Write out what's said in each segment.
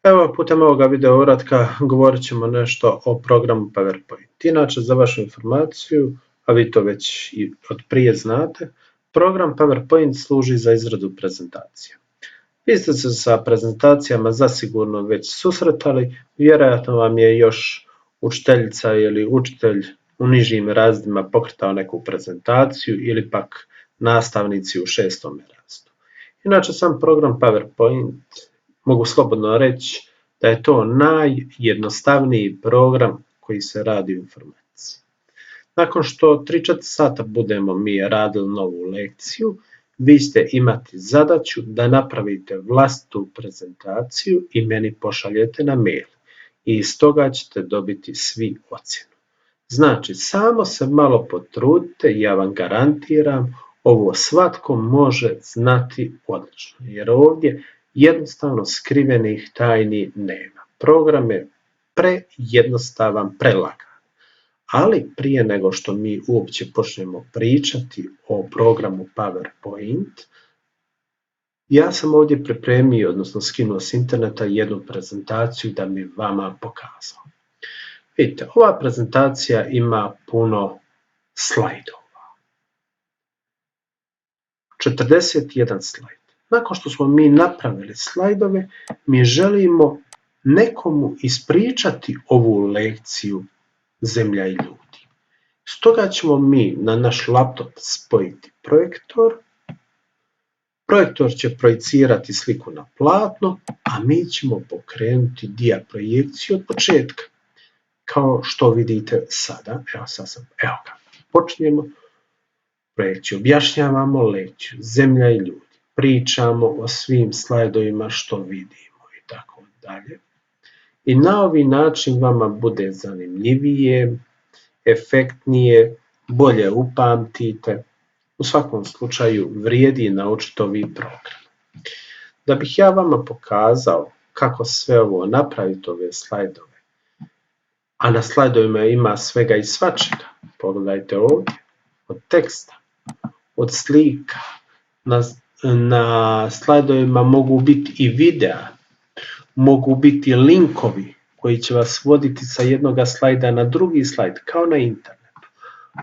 Evo, putem ovoga video uratka govorit ćemo nešto o programu PowerPoint. Inače, za vašu informaciju, a vi to već i od prije znate, program PowerPoint služi za izradu prezentacija. Vi ste se sa prezentacijama zasigurno već susretali, vjerojatno vam je još učiteljica ili učitelj u nižim razredima pokretao neku prezentaciju ili pak nastavnici u 6. razredu. Inače, sam program PowerPoint mogu slobodno reći da je to najjednostavniji program koji se radi u informatici. Nakon što 3-4 sata budemo mi radili novu lekciju, vi ste imati zadaću da napravite vlastitu prezentaciju i meni pošaljete na mail. I iz toga ćete dobiti svi ocjenu. Znači, samo se malo potrudite, ja vam garantiram, ovo svatko može znati odlično, jer ovdje jednostavno skrivenih tajni nema. Program je prejednostavan, prelagan. Ali prije nego što mi uopće počnemo pričati o programu PowerPoint, ja sam ovdje pripremio, odnosno skinuo s interneta jednu prezentaciju da bi vama pokazao. Vidite, ova prezentacija ima puno slajdova. 41 slajd. Nakon što smo mi napravili slajdove, mi želimo nekomu ispričati ovu lekciju Zemlja i ljudi. Stoga ćemo mi na naš laptop spojiti projektor. Projektor će projicirati sliku na platno, a mi ćemo pokrenuti dijaprojekciju od početka. Kao što vidite sada, evo ga, počinjemo projekciju, objašnjavamo lekciju Zemlja i ljudi. Pričamo o svim slajdovima što vidimo i tako dalje. I na ovaj način vama bude zanimljivije, efektnije, bolje upamtite. U svakom slučaju vrijedi naučiti ovaj program. Da bih ja vama pokazao kako sve ovo napraviti, ove slajdove, a na slajdovima ima svega i svačega, pogledajte ovdje, od teksta, od slika, na slajdovima mogu biti i videa, mogu biti linkovi koji će vas voditi sa jednog slajda na drugi slajd, kao na internetu.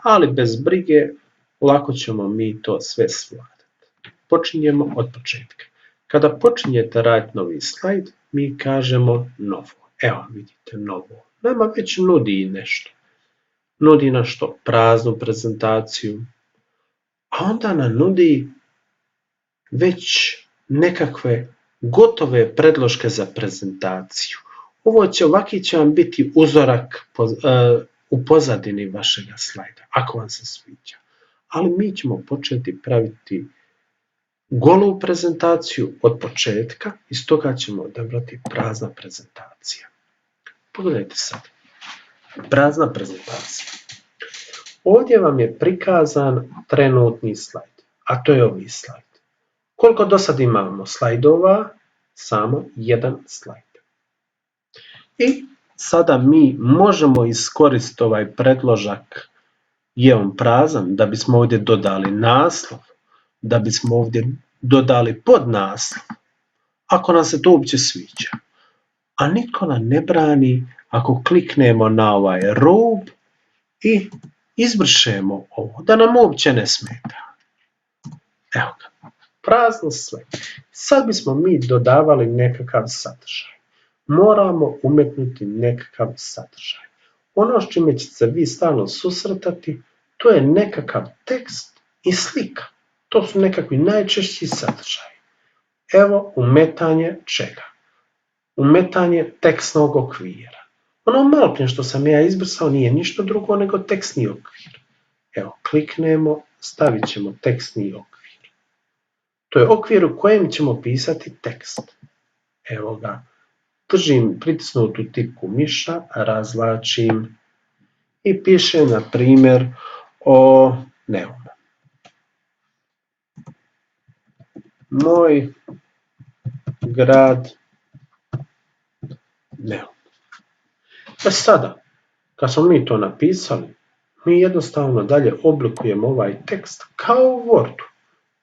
Ali bez brige, lako ćemo mi to sve svladati. Počinjemo od početka. Kada počinjete raditi novi slajd, mi kažemo novo. Evo vidite novo. Nama već nudi nešto. Nudi nam što? Praznu prezentaciju. A onda nam nudi već nekakve gotove predloške za prezentaciju. Ovaki će vam biti uzorak u pozadini vašeg slajda, ako vam se sviđa. Ali mi ćemo početi praviti golu prezentaciju od početka i stoga ćemo odabrati prazna prezentacija. Pogledajte sad. Prazna prezentacija. Ovdje vam je prikazan trenutni slajd, a to je ovaj slajd. Koliko do sad imamo slajdova? Samo jedan slajd. I sada mi možemo iskoristiti ovaj predložak, je on prazan, da bismo ovdje dodali naslov, da bismo ovdje dodali podnaslov, ako nam se to uopće sviđa. A nitko nam ne brani ako kliknemo na ovaj rub i izbrišemo ovo, da nam uopće ne smeta. Evo ga, prazno sve. Sad bismo mi dodavali nekakav sadržaj. Moramo umetnuti nekakav sadržaj. Ono s čime ćete se vi stalno susretati, to je nekakav tekst i slika. To su nekakvi najčešći sadržaji. Evo umetanje čega? Umetanje tekstnog okvira. Ono malo prije što sam ja izbrisao nije ništa drugo nego tekstni okvir. Evo, kliknemo, stavit ćemo tekstni okvir. To je okvir u kojem ćemo pisati tekst. Evo ga, držim pritisnutu tipku miša, razvlačim i pišem, na primjer, o Neumu. Moj grad Neum. Sada, kad smo mi to napisali, mi jednostavno dalje oblikujemo ovaj tekst kao u Wordu.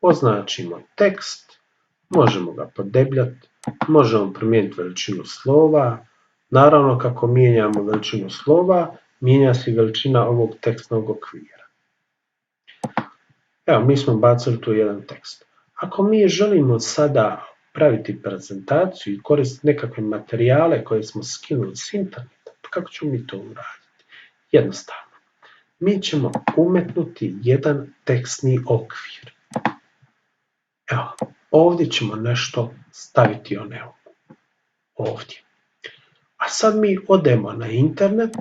Označimo tekst, možemo ga podebljati, možemo promijeniti veličinu slova. Naravno, kako mijenjamo veličinu slova, mijenja se veličina ovog tekstnog okvira. Evo, mi smo bacili tu jedan tekst. Ako mi želimo sada praviti prezentaciju i koristiti nekakve materijale koje smo skinuli s interneta, kako ćemo mi to uraditi? Jednostavno. Mi ćemo umetnuti jedan tekstni okvir. Evo, ovdje ćemo nešto staviti o Neumu. Ovdje. A sad mi odemo na internet,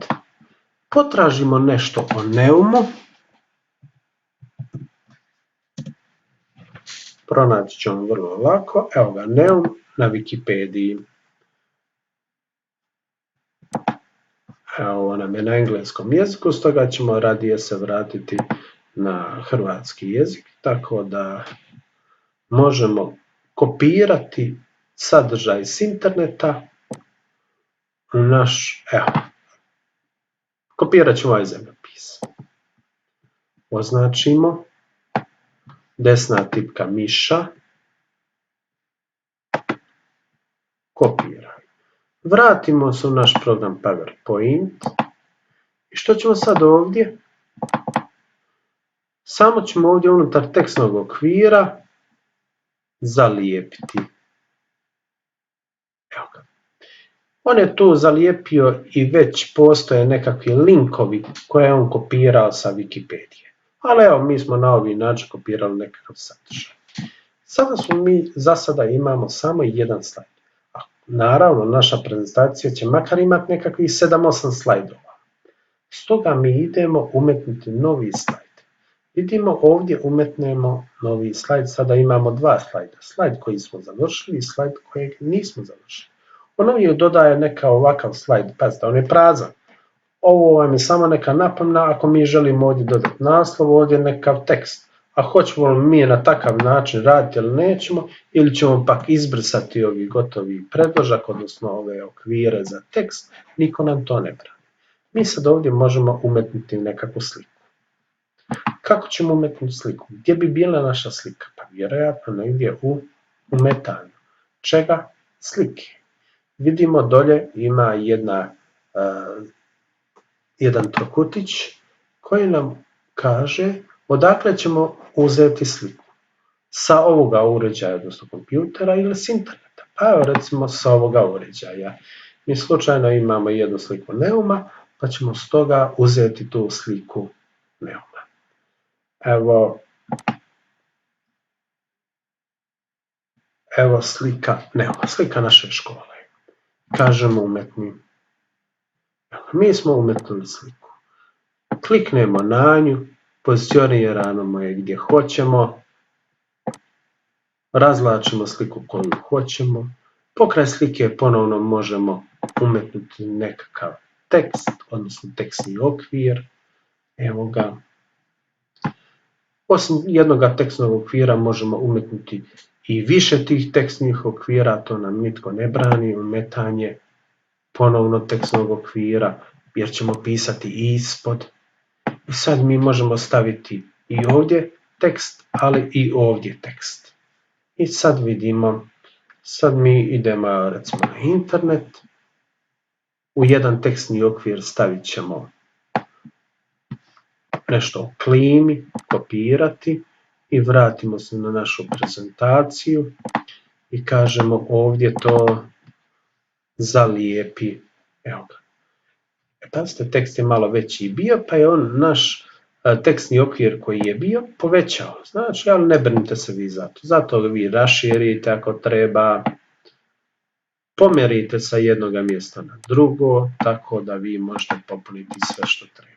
potražimo nešto o Neumu, pronaći ćemo vrlo lako, evo ga, Neum na Wikipediji. Evo, ovo nam je na engleskom jeziku, stoga ćemo radije se vratiti na hrvatski jezik, tako da možemo kopirati sadržaj s interneta u naš, evo, kopirat ćemo ovaj zemljopis. Označimo, desna tipka miša, kopiraj. Vratimo se u naš program PowerPoint i što ćemo sad ovdje? Samo ćemo ovdje unutar tekstnog okvira zalijepiti. Evo ga. On je tu zalijepio i već postoje nekakvi linkovi koje je on kopirao sa Wikipedije. Ali evo, mi smo na ovaj način kopirali nekakav sadržaj. Sada smo mi, za sada imamo samo jedan slajd. A naravno, naša prezentacija će makar imati nekakvih 7-8 slajdova. Stoga mi idemo umetnuti novi slajd. Vidimo ovdje umetnemo novi slajd, sada imamo dva slajda. Slajd koji smo završili i slajd kojeg nismo završili. On uvijek dodaje neka ovakav slajd, pazite, on je prazan. Ovo vam je samo neka napomena, ako mi želimo ovdje dodati naslov, ovdje nekakav tekst. A hoćemo li mi na takav način raditi ili nećemo, ili ćemo pak izbrisati ovi gotovi predložak, odnosno ove okvire za tekst, niko nam to ne brani. Mi sad ovdje možemo umetnuti nekakvu sliku. Kako ćemo umetnuti sliku? Gdje bi bila naša slika? Pa vjerojatno negdje u umetanju. Čega? Slike. Vidimo dolje ima jedan trokutić koji nam kaže odakle ćemo uzeti sliku. Sa ovoga uređaja, odnosno kompjutera ili s interneta. Pa evo recimo sa ovoga uređaja. Mi slučajno imamo jednu sliku Neuma, pa ćemo s toga uzeti tu sliku Neuma. Evo slika Neuma, slika naše škole. Kažemo umetni. Mi smo umetnuli sliku. Kliknemo na nju, pozicioniramo je gdje hoćemo, razvlačimo sliku koju hoćemo, pokraj slike ponovno možemo umetnuti nekakav tekst, odnosno tekstni okvir. Evo ga. Osim jednog tekstnog okvira možemo umetnuti i više tih tekstnih okvira, to nam nitko ne brani, umetanje ponovno tekstnog okvira, jer ćemo pisati i ispod. I sad mi možemo staviti i ovdje tekst, ali i ovdje tekst. I sad vidimo, sad mi idemo recimo na internet, u jedan tekstni okvir stavit ćemo nešto o klimi, kopirati i vratimo se na našu prezentaciju i kažemo ovdje to zalijepi. Evo ga. Pazite, tekst je malo veći i bio, pa je on naš tekstni okvir koji je bio povećao. Znači, ali ne brinite se vi za to. Zato vi raširite ako treba, pomjerite sa jednog mjesta na drugo, tako da vi možete popuniti sve što treba.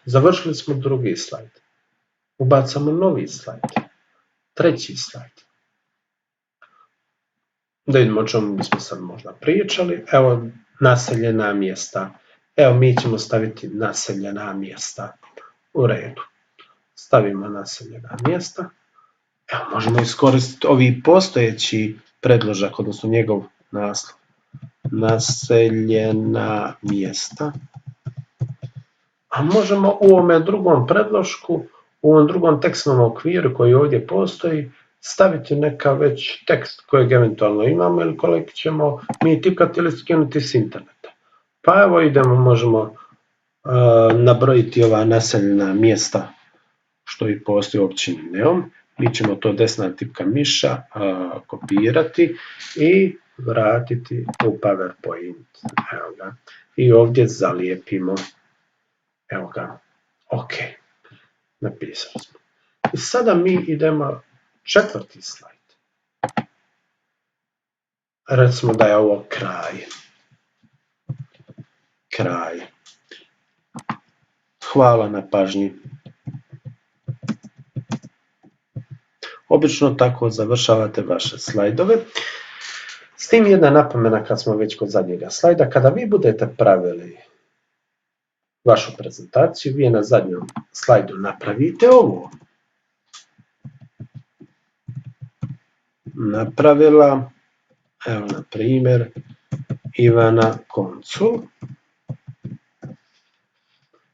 Završili smo drugi slajd. Ubacamo novi slajd. Treći slajd. Da vidimo o čemu bismo sad možda pričali. Evo naseljena mjesta. Evo mi ćemo staviti naseljena mjesta. U redu. Stavimo naseljena mjesta. Evo možemo iskoristiti ovi postojeći predložak, odnosno njegov naslov. naseljena mjesta. A možemo u ovome drugom predlošku, u ovom drugom tekstnom okviru koji ovdje postoji, staviti neka već tekst kojeg eventualno imamo ili kojeg ćemo mi tipkati ili skinuti s interneta. Pa evo idemo, možemo nabrojiti ova naseljena mjesta što i postoji u općini Neum. Mi ćemo to desna tipka miša kopirati i vratiti u PowerPoint. Evo ga. I ovdje zalijepimo. Evo ga. Ok. Napisali smo. I sada mi idemo četvrti slajd. Recimo da je ovo kraj. Kraj. Hvala na pažnji. Obično tako završavate vaše slajdove. S tim jedna napomena kad smo već kod zadnjega slajda. Kada vi budete pravili vašu prezentaciju, vi na zadnjem slajdu napravite ovo. Napravila, evo na primjer, Ivana Koncul.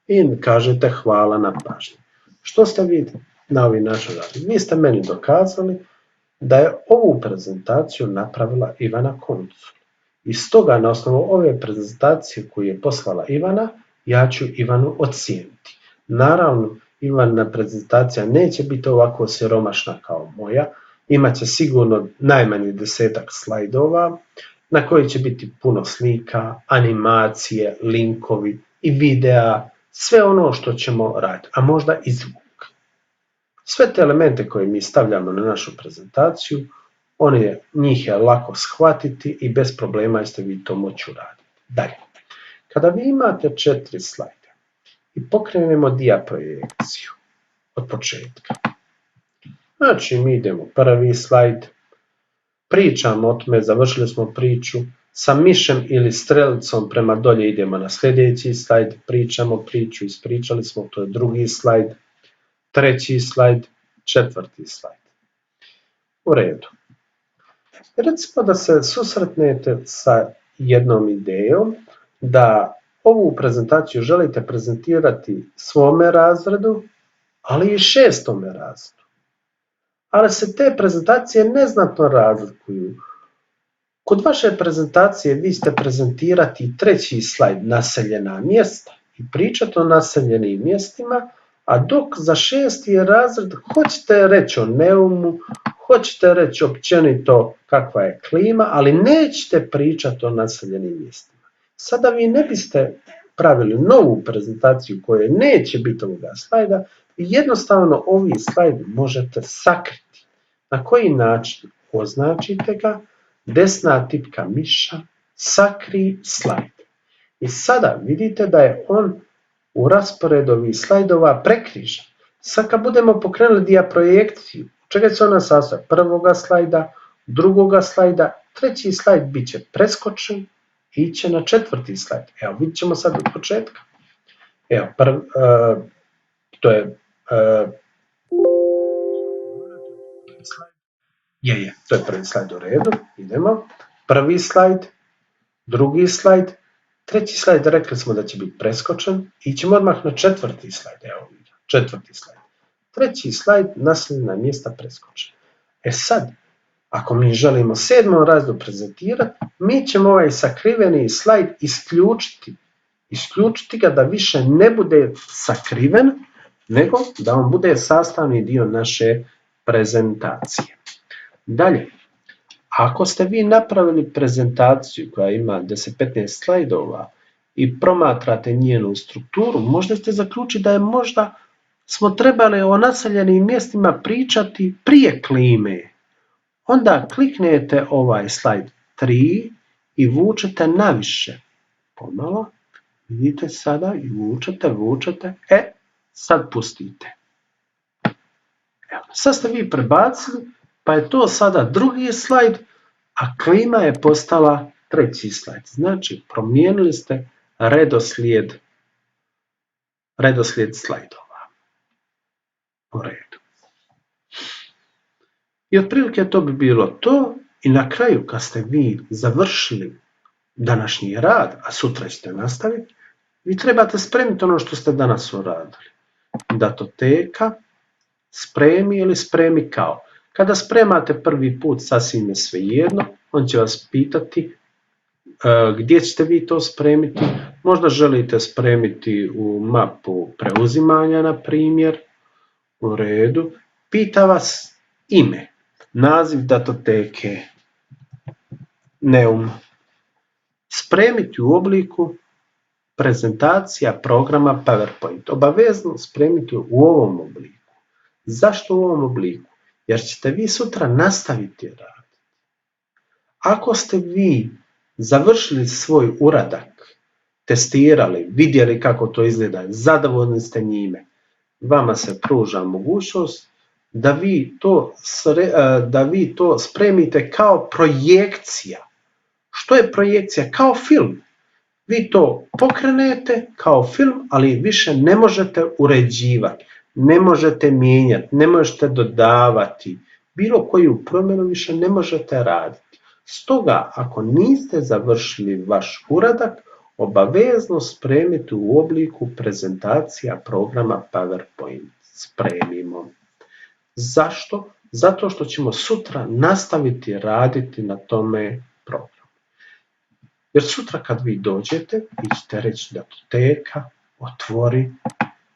I kažete hvala na pažnji. Što ste vi na ovaj način radili? Vi ste meni dokazali da je ovu prezentaciju napravila Ivana Koncul. I stoga na osnovu ove prezentacije koju je poslala Ivana, ja ću Ivanu ocijeniti. Naravno, Ivana prezentacija neće biti ovako siromašna kao moja, imaće sigurno najmanje 10-ak slajdova na koji će biti puno slika, animacije, linkovi i videa, sve ono što ćemo raditi, a možda i zvuk. Sve te elemente koje mi stavljamo na našu prezentaciju, njih je lako shvatiti i bez problema ćete vi to moći uraditi. Dalje, kada vi imate 4 slajda i pokrenemo dijaprojekciju od početka, znači mi idemo prvi slajd, pričamo o tome, završili smo priču, sa mišem ili strelicom prema dolje idemo na sljedeći slajd, pričamo priču, ispričali smo, to je drugi slajd, treći slajd, četvrti slajd. U redu. Recimo da se susretnete sa jednom idejom da ovu prezentaciju želite prezentirati svome razredu, ali i 6. razredu. Ali se te prezentacije neznatno razlikuju. Kod vaše prezentacije vi ste prezentirati 3. slajd naseljena mjesta i pričati o naseljenim mjestima, a dok za 6. razred hoćete reći o Neumu, hoćete reći općenito kakva je klima, ali nećete pričati o naseljenim mjestima. Sada vi ne biste pravili novu prezentaciju koja neće biti ovoga slajda i jednostavno ovi slajd možete sakriti. Na koji način? Označite ga, desna tipka miša, sakri slajd. I sada vidite da je on u rasporedu ovih slajdova prekrižen. Sad kad budemo pokrenuli dijaprojekciju, čega se ona sastoji? Prvoga slajda, drugoga slajda, 3. slajd bit će preskočen i iće na 4. slajd. Evo, vidit ćemo sad od početka. Evo, to je to je prvi slajd u redu. Idemo. Prvi slajd, drugi slajd, 3. slajd rekli smo da će biti preskočen i ćemo odmah na 4. slajd. Evo, 4. slajd. 3. slajd, naseljena mjesta preskočena. Sad, ako mi želimo 7. razredu prezentirati, mi ćemo ovaj sakriveni slajd isključiti. Isključiti ga da više ne bude sakriven, nego da on bude sastavni dio naše prezentacije. Dalje, ako ste vi napravili prezentaciju koja ima 10-15 slajdova i promatrate njenu strukturu, možda ste zaključiti da je možda smo trebali o naseljenim mjestima pričati prije klime. Onda kliknete ovaj slajd 3 i vučete naviše. Pomalo, vidite sada i vučete, sad pustite. Evo, sad ste vi prebacili, pa je to sada drugi slajd, a klima je postala 3. slajd. Znači, promijenili ste redoslijed slajdova. U redu. I otprilike to bi bilo to. I na kraju, kad ste vi završili današnji rad, a sutra ćete nastaviti, vi trebate spremiti ono što ste danas uradili. Datoteka, spremi ili spremi kao. Kada spremate prvi put, sasvim je svejedno, on će vas pitati gdje ćete vi to spremiti. Možda želite spremiti u mapu preuzimanja, na primjer, u redu. Pita vas ime, naziv datoteke, Neum. Spremiti u obliku prezentacija programa PowerPoint. Obavezno spremiti u ovom obliku. Zašto u ovom obliku? Jer ćete vi sutra nastaviti raditi. Ako ste vi završili svoj uradak, testirali, vidjeli kako to izgleda, zadovoljni ste njime, vama se pruža mogućnost da vi to spremite kao projekcija. Što je projekcija? Kao film. Vi to pokrenete kao film, ali više ne možete uređivati, ne možete mijenjati, ne možete dodavati, bilo koju promjenu više ne možete raditi. Stoga, ako niste završili vaš uradak, obavezno spremite u obliku prezentacija programa PowerPoint. Spremimo. Zašto? Zato što ćemo sutra nastaviti raditi na tome programu. Jer sutra kad vi dođete, vi ćete reći datoteka, otvori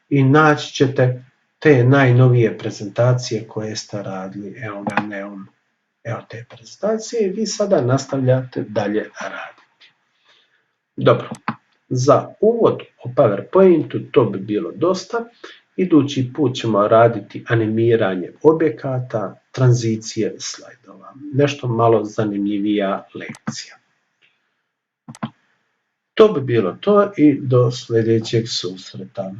i naći ćete te najnovije prezentacije koje ste radili. Evo ga Neum. Evo te prezentacije i vi sada nastavljate dalje raditi. Dobro, za uvod o PowerPointu to bi bilo dosta. Idući put ćemo raditi animiranje objekata, tranzicije slajdova. Nešto malo zanimljivija lekcija. To bi bilo to i do sljedećeg susreta.